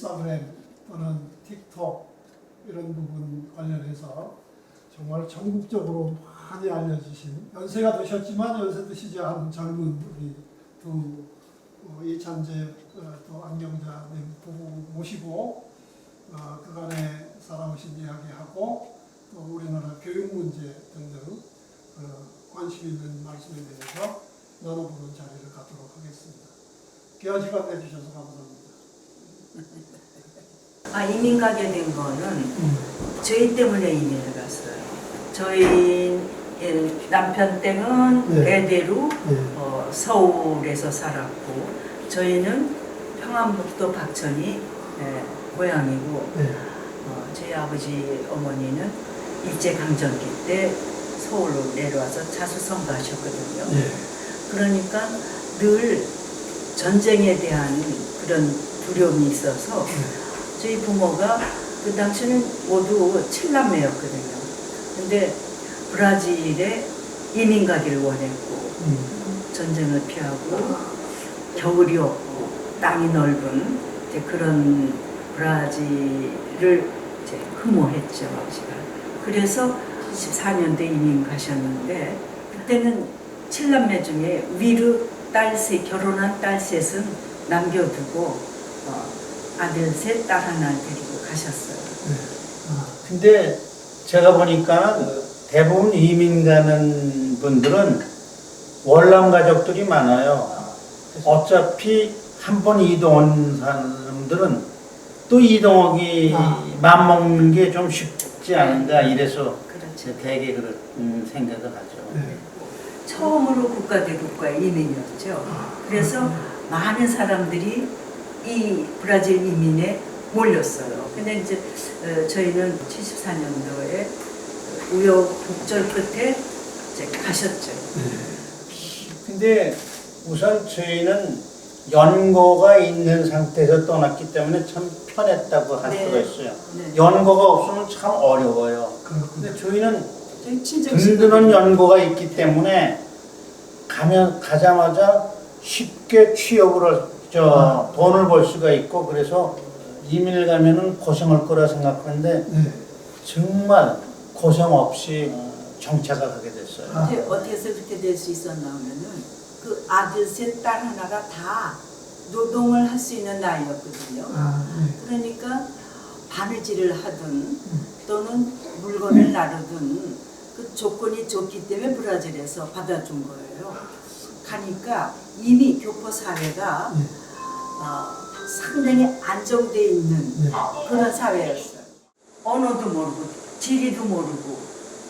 인스타그램 또는 틱톡 이런 부분 관련해서 정말 전국적으로 많이 알려지신, 연세가 드셨지만 연세 드시지 않은 젊은 우리 두 이찬재 또 안경자님 부부 모시고 그간에 살아오신 이야기하고 또 우리나라 교육 문제 등등 관심 있는 말씀에 대해서 나눠보는 자리를 갖도록 하겠습니다. 귀한 시간 내주셔서 감사합니다. 이민 가게 된 거는 저희 때문에 이민을 갔어요. 저희 남편 때는 대대로 서울에서 살았고, 저희는 평안북도 박천이 고향이고, 저희 아버지 어머니는 일제강점기 때 서울로 내려와서 자수성 가셨거든요. 그러니까 늘 전쟁에 대한 그런 두려움이 있어서 저희 부모가 그 당시는 모두 7남매였거든요. 근데 브라질에 이민 가기를 원했고, 전쟁을 피하고 겨울이 없고 땅이 넓은 이제 그런 브라질을 이제 흠모했죠, 아버지가. 그래서 14년도에 이민 가셨는데, 그때는 7남매 중에 위로 딸 셋, 결혼한 딸 셋은 남겨두고 아들 셋, 딸 하나 데리고 가셨어요. 근데 제가 보니까 대부분 이민 가는 분들은 월남 가족들이 많아요. 어차피 한 번 이동한 사람들은 또 이동하기 맘먹는 게 좀 쉽지 않은가, 이래서 그렇죠. 되게 그런 생각을 하죠. 처음으로 국가 대 국가의 이민이었죠. 그래서 많은 사람들이 이 브라질 이민에 몰렸어요. 근데 이제 저희는 74년도에 우여곡절 끝에 이제 가셨죠. 근데 우선 저희는 연고가 있는 상태에서 떠났기 때문에 참 편했다고 할 수가 있어요. 연고가 없으면 참 어려워요. 근데 저희는 든든한 연고가 있기 때문에 가자마자 쉽게 취업을 돈을 벌 수가 있고, 그래서 이민을 가면은 고생할 거라 생각하는데 정말 고생 없이 정착을 하게 됐어요. 어떻게 해서 그렇게 될 수 있었나 하면은 그 아들 셋, 딸 하나가 다 노동을 할 수 있는 나이였거든요. 그러니까 바느질을 하든 또는 물건을 나르든 그 조건이 좋기 때문에 브라질에서 받아준 거예요. 가니까 이미 교포 사회가 상당히 안정되어 있는 그런 사회였어요. 언어도 모르고 지리도 모르고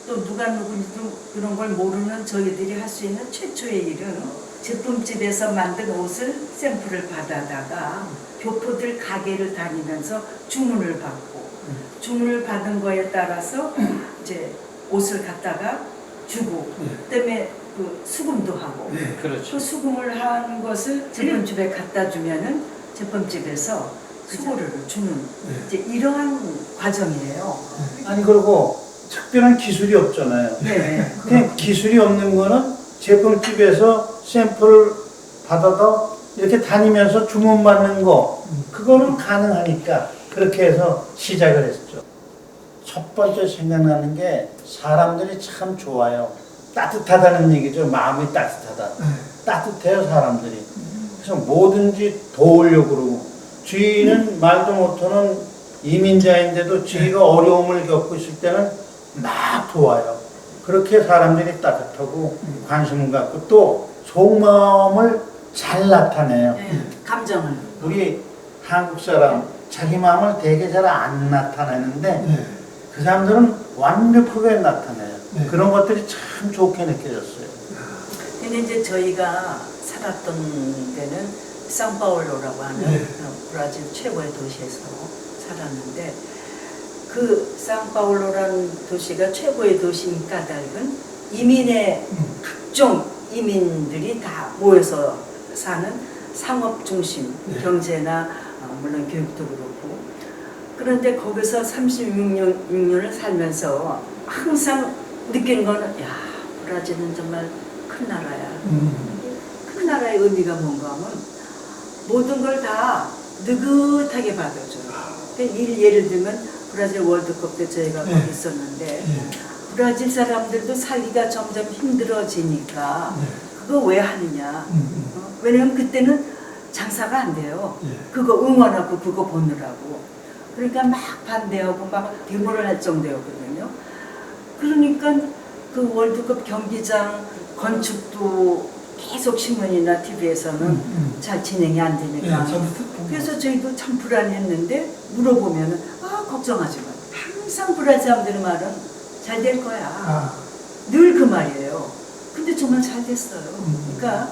또 누가 누군지도 그런 걸 모르는 저희들이 할 수 있는 최초의 일은 제품집에서 만든 옷을 샘플을 받아다가 교포들 가게를 다니면서 주문을 받고, 주문을 받은 거에 따라서 이제 옷을 갖다가 주고, 그다음에 그 수금도 하고, 그렇죠. 그 수금을 한 것을 제품집에 갖다 주면은 제품집에서 수고료를 주는 이제 이러한 과정이에요. 아니, 그리고 특별한 기술이 없잖아요. 그냥 기술이 없는 거는 제품집에서 샘플을 받아다 이렇게 다니면서 주문받는 거, 그거는 가능하니까 그렇게 해서 시작을 했죠. 첫 번째 생각나는 게 사람들이 참 좋아요. 따뜻하다는 얘기죠. 마음이 따뜻하다. 따뜻해요, 사람들이. 그래서 뭐든지 도우려고 그러고, 주인은 말도 못하는 이민자인데도 주위가 어려움을 겪고 있을 때는 막 도와요. 그렇게 사람들이 따뜻하고 관심을 갖고 또 속마음을 잘 나타내요. 감정을. 우리 한국 사람 자기 마음을 되게 잘 안 나타내는데 그 사람들은 완벽하게 나타내요. 그런 것들이 참 좋게 느껴졌어요. 근데 이제 저희가 살았던 데는 상파울로라고 하는 브라질 최고의 도시에서 살았는데, 그 상파울로라는 도시가 최고의 도시인 까닭은 이민의 각종 이민들이 다 모여서 사는 상업 중심, 경제나 물론 교육도 그렇고. 그런데 거기서 36년을 살면서 항상 느낀 거는, 야, 브라질은 정말 큰 나라야. 큰 나라의 의미가 뭔가 하면 모든 걸 다 느긋하게 받아줘요. 예를 들면 브라질 월드컵 때 저희가 네. 거기 있었는데 예. 브라질 사람들도 살기가 점점 힘들어지니까 네. 그거 왜 하느냐. 왜냐면 그때는 장사가 안 돼요. 예. 그거 응원하고 그거 보느라고. 그러니까 막 반대하고 막 데모를 할 정도였거든요. 그러니까 그 월드컵 경기장 건축도 계속 신문이나 TV에서는 잘 진행이 안 예, 되니까. 저도 그래서 저희도 참 불안했는데 물어보면은 걱정하지 마. 항상 브라질 사람들의 말은 잘 될 거야. 아, 늘 그 말이에요. 근데 정말 잘 됐어요. 그러니까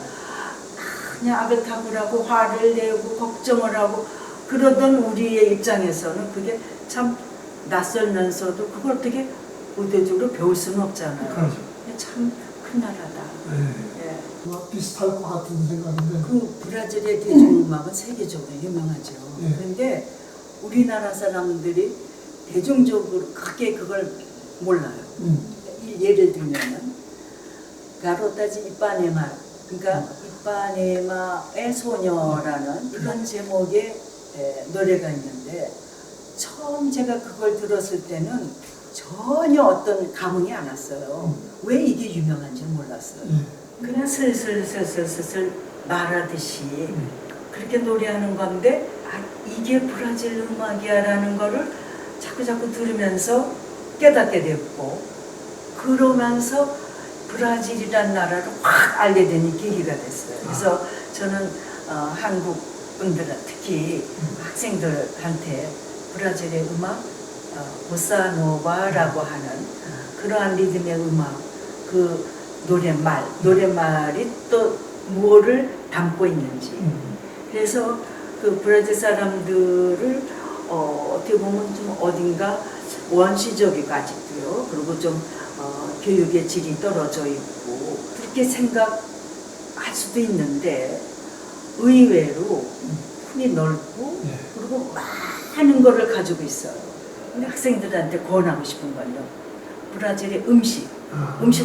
그냥 아베타브라고 화를 내고 걱정을 하고 그러던 우리의 입장에서는 그게 참 낯설면서도 그걸 어떻게 의도적으로 배울 수는 없잖아요. 그렇죠. 참 큰 나라다. 예. 예. 뭐 비슷할 것 같은 생각인데. 그 브라질의 대중음악은 세계적으로 유명하죠. 예. 그런데 우리나라 사람들이 대중적으로 크게 그걸 몰라요. 예를 들면은 가로타지 이빠네마, 그러니까 이빠네마의 소녀라는 그런 제목의 노래가 있는데 처음 제가 그걸 들었을 때는 전혀 어떤 감흥이 안 왔어요. 왜 이게 유명한지 몰랐어요. 예. 그냥 슬슬 말하듯이 그렇게 노래하는 건데 이게 브라질 음악이야라는 거를 자꾸 들으면서 깨닫게 됐고 그러면서 브라질이라는 나라를 확 알게 되는 계기가 됐어요. 그래서 저는 한국 분들 특히 학생들한테 브라질의 음악 보사노바라고 하는 그러한 리듬의 음악 그 노랫말이 또 무엇을 담고 있는지 그래서 그 브라질 사람들을 어떻게 보면 좀 어딘가 원시적이고 아직도요. 그리고 좀 교육의 질이 떨어져 있고 그렇게 생각할 수도 있는데 의외로 품이 넓고 예. 그리고 많은 거를 가지고 있어요. 근데 학생들한테 권하고 싶은 건요. 브라질의 음식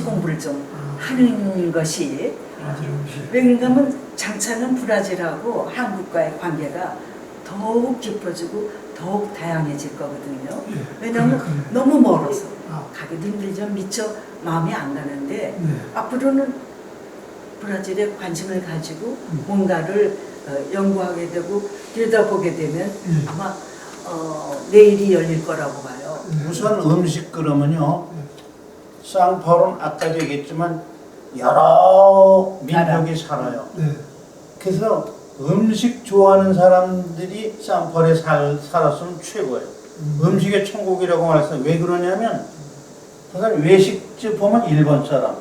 공부를 좀 하는 것이 브라질 음식. 왜 그런가 하면 장차는 브라질하고 한국과의 관계가 더욱 깊어지고 더욱 다양해질 거거든요. 예. 왜냐하면 그래. 너무 멀어서 아. 가기도 힘들죠. 미처 마음이 안 가는데 네. 앞으로는 브라질에 관심을 가지고 뭔가를 연구하게 되고 들여다보게 되면 아마 내일이 열릴 거라고 봐요. 우선 음식 그러면요. 상파울은 아까도 얘기했지만 여러 민족이 살아요. 네. 그래서 음식 좋아하는 사람들이 상파울에 살았으면 최고예요. 음식의 천국이라고 말했어요. 왜 그러냐면 사실 외식집 보면 일본 사람,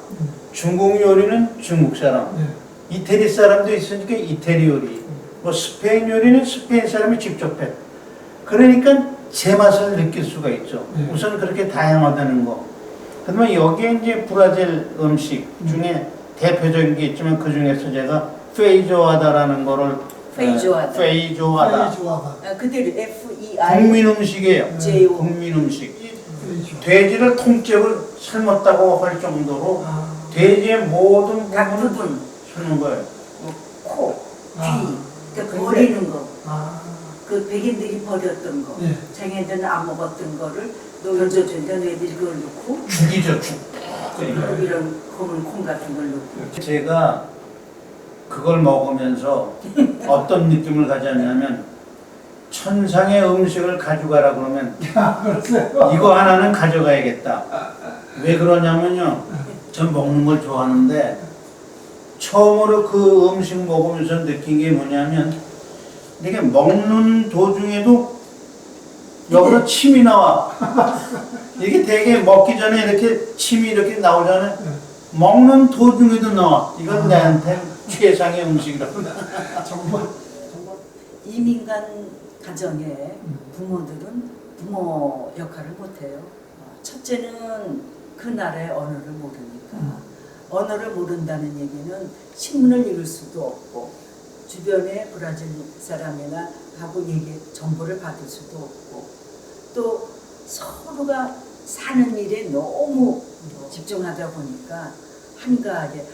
중국 요리는 중국 사람, 네. 이태리 사람도 있으니까 이태리 요리, 뭐 스페인 요리는 스페인 사람이 직접 해. 그러니까 제맛을 느낄 수가 있죠. 우선 그렇게 다양하다는 거. 그러면 여기에 이제 브라질 음식 중에 대표적인 게 있지만 그 중에서 제가 페이조아다라는 거를 페이조아다. 페이조아다. 페이조아다. 그대로 FEI 국민 음식이에요. J.O. 국민 음식. 페이조. 돼지를 통째로 삶았다고 할 정도로 아. 돼지의 모든 각 부분을 부분 주는 거예요. 코, 귀, 아. 그러니까 버리는 거. 아. 그 백인들이 버렸던 거, 네. 장애인들은 안 먹었던 거를 던져준다. 너희들이 그걸 넣고 죽이죠, 죽. 그러니까. 이런 검은 콩 같은 걸 넣고 제가 그걸 먹으면서 어떤 느낌을 가졌냐면 천상의 음식을 가져가라 그러면 이거 하나는 가져가야겠다. 왜 그러냐면요. 전 먹는 걸 좋아하는데 처음으로 그 음식 먹으면서 느낀 게 뭐냐면 이게 먹는 도중에도 여기서 침이 나와. 이게 되게 먹기 전에 이렇게 침이 이렇게 나오잖아요. 먹는 도중에도 나와. 이건 내한테 최상의 음식이라고. 정말 이민간 가정의 부모들은 부모 역할을 못해요. 첫째는 그 나라의 언어를 모르니까 언어를 모른다는 얘기는 신문을 읽을 수도 없고 주변의 브라질 사람이나 하고 정보를 받을 수도 없고 또 서로가 사는 일에 너무 집중하다 보니까 한가하게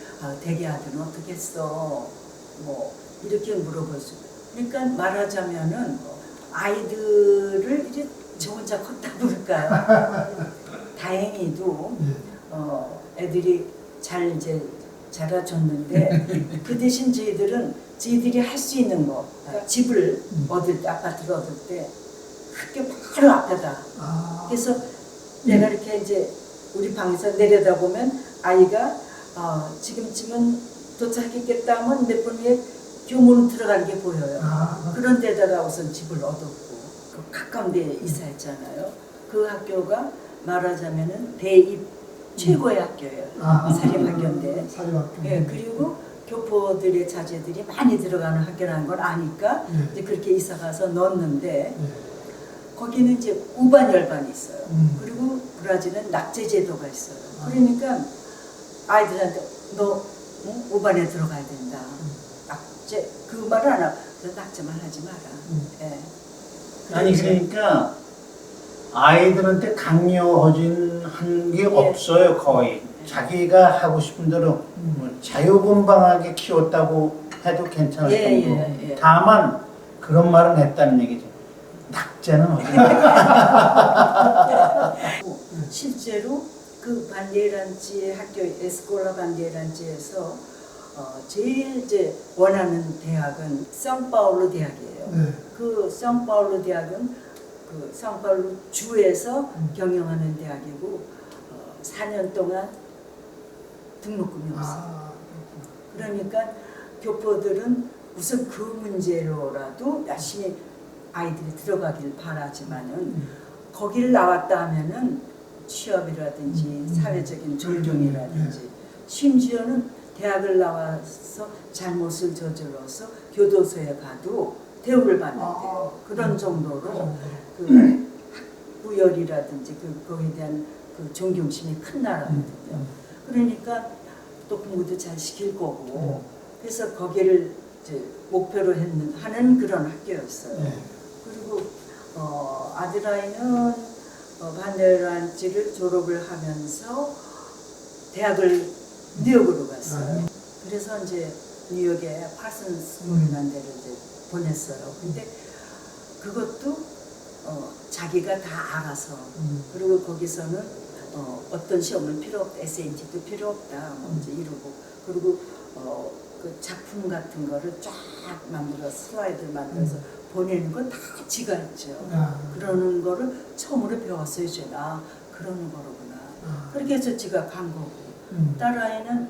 대개 아들은 어떻게 했어? 뭐 이렇게 물어볼 수 그러니까 말하자면은 아이들을 이제 저 혼자 컸다 볼까요? 다행히도 애들이 잘 이제 자라줬는데 그 대신 저희들이 할 수 있는 거, 그러니까 집을 얻을 때, 아파트를 얻을 때 학교 바로 앞에다. 그래서 내가 이렇게 이제 우리 방에서 내려다보면 아이가 지금쯤은 도착했겠다 하면 몇 분 후에 교문 들어가는 게 보여요. 그런 데다가 우선 집을 얻었고 그 가까운 데에 이사했잖아요. 그 학교가 말하자면은 대입 최고의 학교예요. 사립학교인데. 사립학교. 예, 그리고 교포들의 자제들이 많이 들어가는 학교라는 걸 아니까 이제 그렇게 이사 가서 넣었는데 거기는 이제 우반열반이 있어요. 그리고 브라질은 낙제 제도가 있어요. 그러니까 아이들한테 너 우반에 들어가야 된다. 낙제 그 말을 안 하고 낙제만 하지 마라. 예. 아니 그러니까 아이들한테 강요하진 한 게 없어요 거의. 자기가 하고 싶은 대로 뭐 자유분방하게 키웠다고 해도 괜찮을 정도. 다만 그런 말은 했다는 얘기죠. 낙제는 어디? 실제로 그 반디에란치 학교 에스콜라 반디에란치에서 제일 이제 원하는 대학은 상파울루 대학이에요. 그 상파울루 대학은 그 상파울루 주에서 경영하는 대학이고 4년 동안 등록금이 없어요. 그러니까 교포들은 우선 그 문제로라도 열심히 아이들이 들어가길 바라지만은 거기를 나왔다 하면은 취업이라든지 사회적인 존중이라든지 심지어는 대학을 나와서 잘못을 저질러서 교도소에 가도 대우를 받는데요. 그런 정도로 그 학부열이라든지 거기에 대한 그 존경심이 큰 나라거든요. 그러니까 또 공부도 잘 시킬 거고 그래서 거기를 이제 목표로 하는 그런 학교였어요. 그리고 아들아이는 반데란치를 졸업을 하면서 대학을 뉴욕으로 갔어요. 그래서 이제 뉴욕에 파슨 스쿨이라는 데를 이제 보냈어요. 근데 그것도 자기가 다 알아서 그리고 거기서는 어떤 시험은 필요 없다, SAT도 필요 없다, 뭐 이제 이러고 그리고 그 작품 같은 거를 쫙 만들어서 슬라이드를 만들어서 보내는 건 다 지가 했죠. 그러는 거를 처음으로 배웠어요, 제가. 그러는 거로구나. 그렇게 해서 지가 간 거고. 딸아이는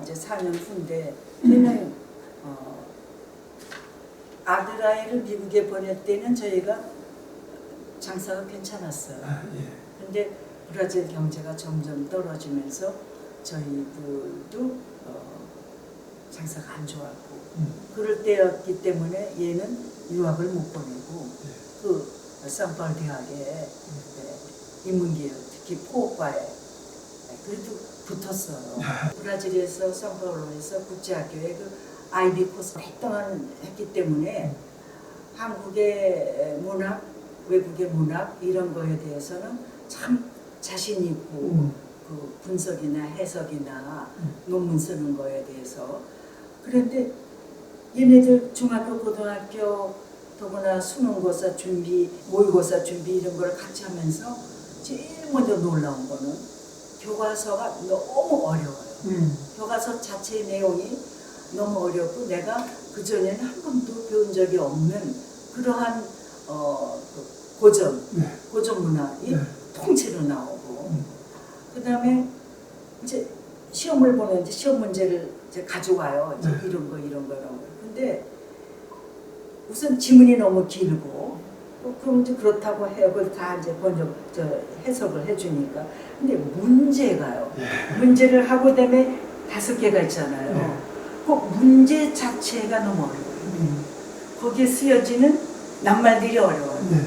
이제 4년 후인데 걔는 아들아이를 미국에 보낼 때는 저희가 장사가 괜찮았어요. 근데 브라질 경제가 점점 떨어지면서 저희들도 장사가 안 좋았고 그럴 때였기 때문에 얘는 유학을 못 보내고 그 상파울 대학에 인문계열 특히 포과에 그래도 붙었어요. 브라질에서 상파울로에서 국제학교에 그 아이비 코스 활동을 했기 때문에 한국의 문학, 외국의 문학 이런 거에 대해서는 참 자신 있고 그 분석이나 해석이나 논문 쓰는 거에 대해서 그런데 얘네들 중학교, 고등학교 더구나 수능고사 준비, 모의고사 준비 이런 걸 같이 하면서 제일 먼저 놀라운 거는 교과서가 너무 어려워요. 교과서 자체 내용이 너무 어렵고 내가 그전에는 한 번도 배운 적이 없는 그러한 그 고전 문학이 통째로 나오고 그 다음에 이제 시험을 보는데 시험 문제를 이제 가져와요. 이제 이런 거. 근데 우선 지문이 너무 길고 그럼 이제 그렇다고 해요. 그걸 다 이제 해석을 해주니까. 근데 문제가요. 문제를 하고 그다음에 5개가 있잖아요. 그 문제 자체가 너무 어려워요. 거기에 쓰여지는 낱말들이 어려워요.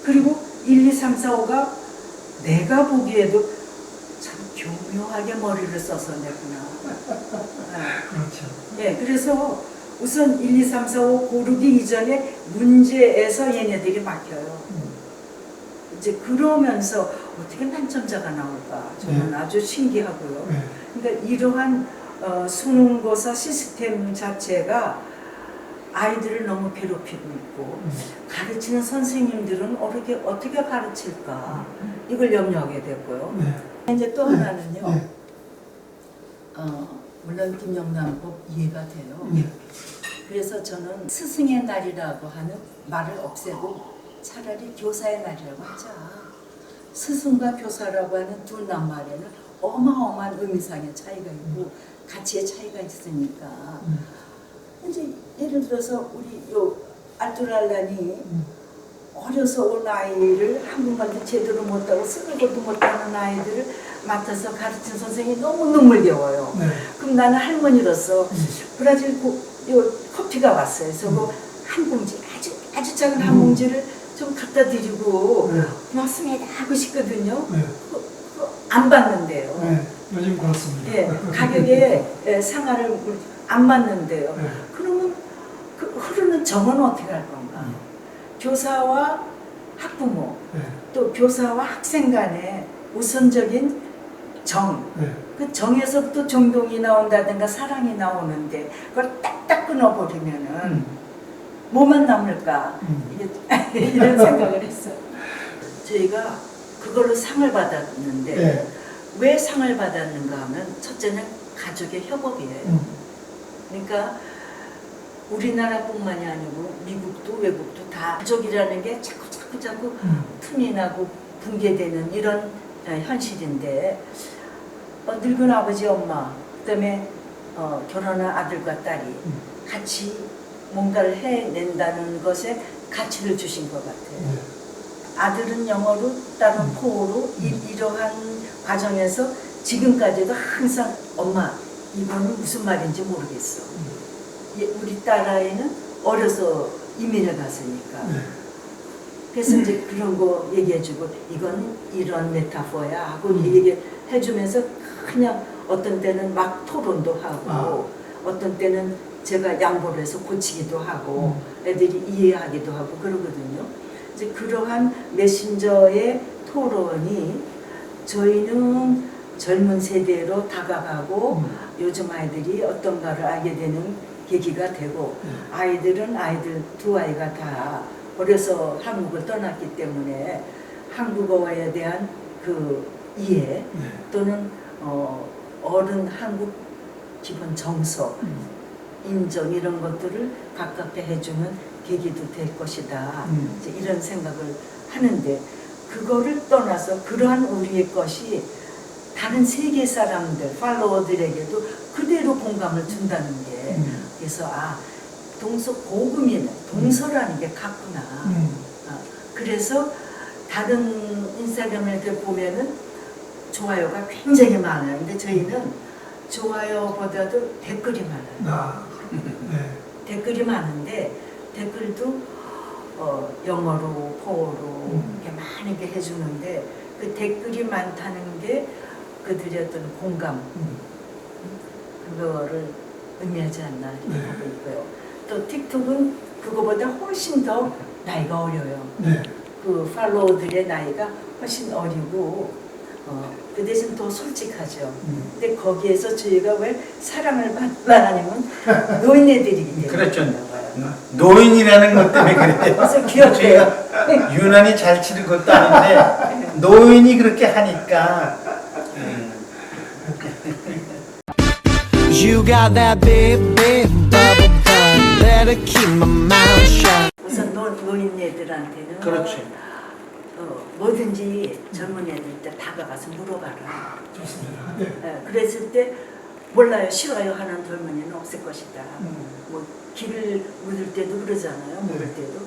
그리고 1, 2, 3, 4, 5가 내가 보기에도 참 교묘하게 머리를 써서 냈구나. 그렇죠. 네, 그래서 우선 1, 2, 3, 4, 5 고르기 이전에 문제에서 얘네들이 막혀요. 이제 그러면서 어떻게 만점자가 나올까 저는 아주 신기하고요. 그러니까 이러한 수능고사 시스템 자체가 아이들을 너무 괴롭히고 있고 가르치는 선생님들은 어떻게 가르칠까 이걸 염려하게 됐고요. 네. 이제 또 하나는요. 네. 물론 김영란법 이해가 돼요. 네. 그래서 저는 스승의 날이라고 하는 말을 없애고 차라리 교사의 날이라고 하자. 스승과 교사라고 하는 두 낱말에는 어마어마한 의미상의 차이가 있고 가치의 차이가 있으니까 이제 예를 들어서 우리 요 알토랄란이 어려서 온 아이를 한국말도 제대로 못하고 쓰는 것도 못하는 아이들을 맡아서 가르친 선생님이 너무 눈물겨워요. 네. 그럼 나는 할머니로서 브라질 요 커피가 왔어요. 그래서 한 봉지 아주 작은 한 봉지를 좀 갖다 드리고 고맙습니다 하고 싶거든요. 네. 안 받는데요. 네. 요즘 그렇습니다. 예, 가격에 상하를 안 받는데요. 네. 그러면 그 흐르는 정은 어떻게 할 건가? 교사와 학부모, 네. 또 교사와 학생 간의 우선적인 정, 네. 그 정에서부터 존경이 나온다든가 사랑이 나오는데 그걸 딱딱 끊어버리면은 뭐만 남을까? 이런 생각을 했어요. 저희가 그걸로 상을 받았는데 네. 왜 상을 받았는가 하면 첫째는 가족의 협업이에요. 그러니까 우리나라뿐만이 아니고 미국도 외국도 다 가족이라는 게 자꾸 틈이 나고 붕괴되는 이런 현실인데 늙은 아버지 엄마 그다음에 결혼한 아들과 딸이 같이 뭔가를 해낸다는 것에 가치를 주신 것 같아요. 아들은 영어로 딸은 포어로 이러한 과정에서 지금까지도 항상 엄마 이거는 무슨 말인지 모르겠어. 우리 딸아이는 어려서 이민을 갔으니까. 그래서 이제 그런 거 얘기해주고 이건 이런 메타포야 하고 얘기해주면서 그냥 어떤 때는 막 토론도 하고 어떤 때는 제가 양보를 해서 고치기도 하고 애들이 이해하기도 하고 그러거든요. 이제 그러한 메신저의 토론이 저희는 젊은 세대로 다가가고 요즘 아이들이 어떤가를 알게 되는 계기가 되고 아이들은 두 아이가 다 어려서 한국을 떠났기 때문에 한국어에 대한 그 이해 또는 어른 한국 기본 정서 인정 이런 것들을 가깝게 해주는 계기도 될 것이다. 이제 이런 생각을 하는데 그거를 떠나서 그러한 우리의 것이 다른 세계 사람들, 팔로워들에게도 그대로 공감을 준다는 게 그래서 복음이네, 동서라는 게 같구나. 그래서 다른 인스타그램을 이렇게 보면은 좋아요가 굉장히 많아요. 근데 저희는 좋아요보다도 댓글이 많아요. 댓글이 많은데 댓글도 영어로, 포어로 이렇게 많이 해주는데 그 댓글이 많다는 게 그들의 어떤 공감 그거를 의미하지 않나 하고 있고요. 또 틱톡은 그거보다 훨씬 더 나이가 어려요. 그 팔로워들의 나이가 훨씬 어리고 그 대신 더 솔직하죠. 근데 거기에서 저희가 왜 사랑을 받나 하냐면 노인네들이기 때문에 그렇죠. 노인이라는 것 때문에 그래요. 그래서 귀엽대요. 유난히 잘 치는 것도 아닌데 노인이 그렇게 하니까 You got that big bubble gum that'll keep my mouth shut. 우선 노인네들한테는 그렇지. 뭐든지 젊은 애들 때 다가가서 물어봐라. 좋습니다. 네. 그랬을 때 몰라요, 싫어요 하는 젊은이는 없을 것이다. 뭐 길을 물을 때도 그러잖아요. 물을 때도.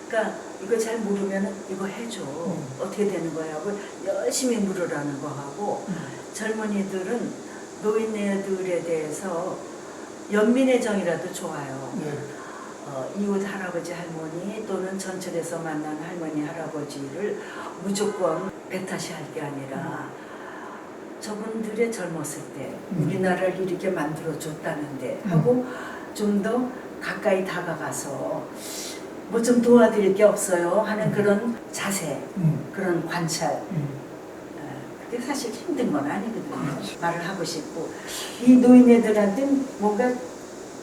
그러니까 이거 잘 물으면 이거 해줘. 어떻게 되는 거야 하고 열심히 물으라는 거 하고 젊은이들은 노인네들에 대해서 연민의 정이라도 좋아요. 이웃 할아버지 할머니 또는 전철에서 만난 할머니 할아버지를 무조건 배타시할 게 아니라 저분들의 젊었을 때 우리나라를 이렇게 만들어줬다는데 하고 좀 더 가까이 다가가서 뭐 좀 도와드릴 게 없어요 하는 그런 자세, 그런 관찰. 그게 사실 힘든 건 아니거든요. 말을 하고 싶고 이 노인네들한테는 뭔가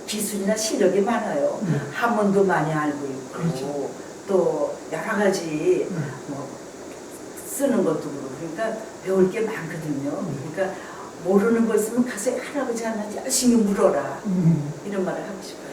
기술이나 시력이 많아요. 한문도 많이 알고 있고 그렇죠. 또 여러 가지 뭐 쓰는 것도 그렇고 그러니까 배울 게 많거든요. 그러니까 모르는 거 있으면 가서 할아버지 할아버지 열심히 물어라 이런 말을 하고 싶어요.